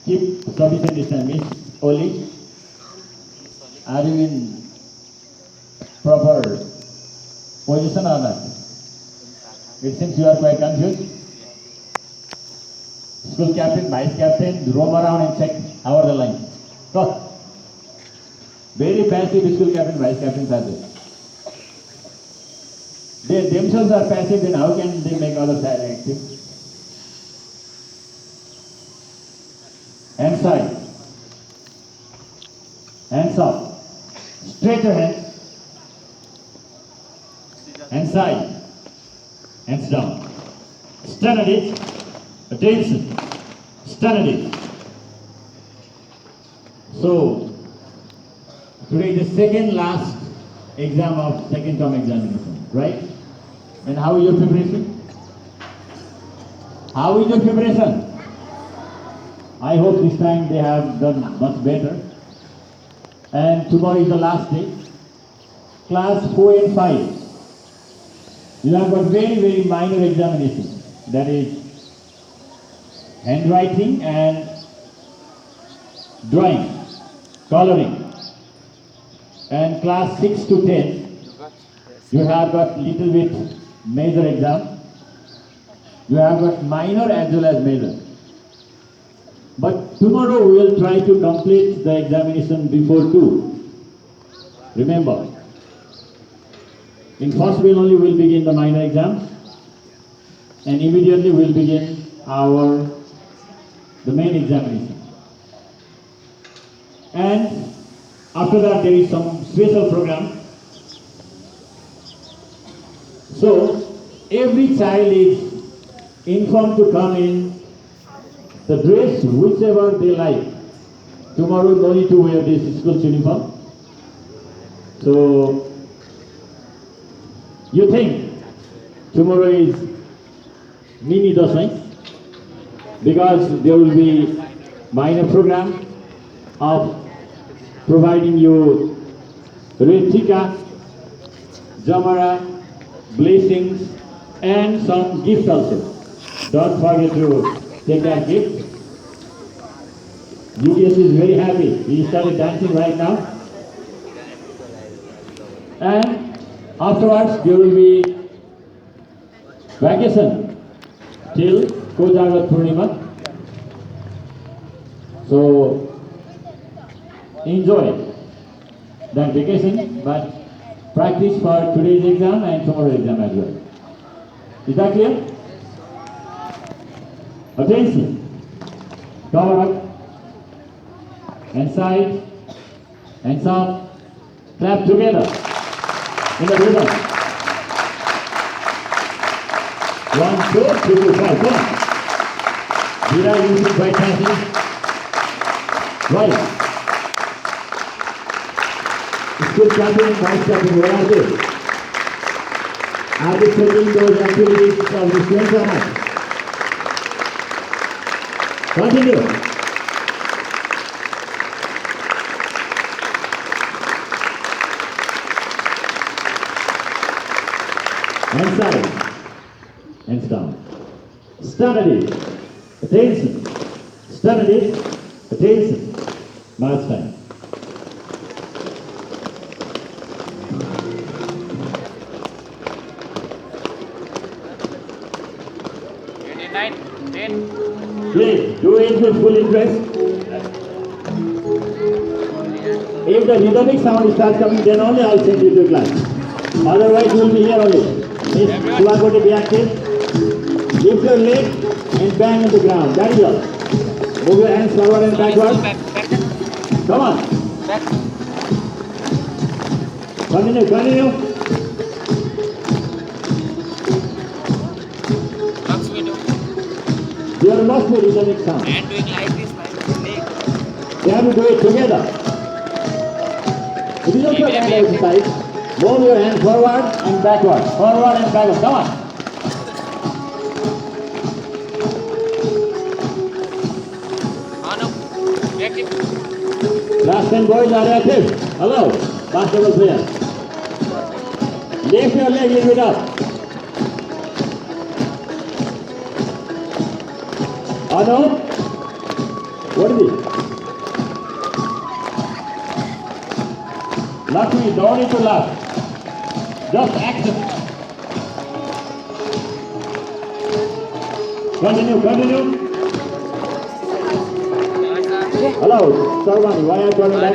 keep sufficient distance. Miss Oli, are you in proper position or not? It seems you are quite confused. School captain, vice captain, roam around and check how are the lines. Go. Very passive school captain, vice captains are there. They themselves are passive, then how can they make others active? Hands side. Hands up. Straight your hands. Hands side. Hands down. Stand at it. Attention. Stand at it. So, today is the second last exam of second term examination, right? And how is your preparation? How is your preparation? I hope this time they have done much better. And tomorrow is the last day. Class 4 and 5. You have got very, very minor examination. That is handwriting and drawing, coloring. And class 6 to 10, you have got little bit major exam. You have got minor as well as major. But tomorrow we will try to complete the examination before 2. Remember, in first week only we will begin the minor exam, and immediately we will begin the main examination. And after that there is some special program. So every child is informed to come in the dress whichever they like. Tomorrow no need to wear this school uniform. So you think tomorrow is mini Dasai? Because there will be minor program of providing you red tika, jamara, blessings, and some gift also. Don't forget to take that gift. UPS is very happy. He started dancing right now. And afterwards there will be vacation till Kojagat Purnima. So enjoy that vacation, but practice for today's exam and tomorrow's exam as well. Is that clear? Attention. Cover up. Hands side. Hands up. Clap together. In the rhythm. 1, 2, 3, 4, 5. Come on. Vira using right hand. Right. School captain and vice captain, where are they? Are they taking those activities of the students or not? Continue. Hands side. Hands down. Stand at it. Attention. Stand at it. Attention. March time. 10. Please, do it with full interest. If the rhythmic sound starts coming, then only I'll send you to class. Otherwise, you will be here only. Miss, you are going to be active. Lift your leg and bang on the ground. That is all. Move your hands forward and backward. Come on. Continue. There must be rhythmic sound. And doing like this, my They have to do it together. It is also an hand exercise. Move your hands forward and backward. Forward and backward. Come on. Last 10 boys are active. Hello, basketball players. Lift your leg a little bit up. Anu, What is it? Lakshmi, don't need to laugh. Just action. Continue. Hello, Sarvani, why are you calling back?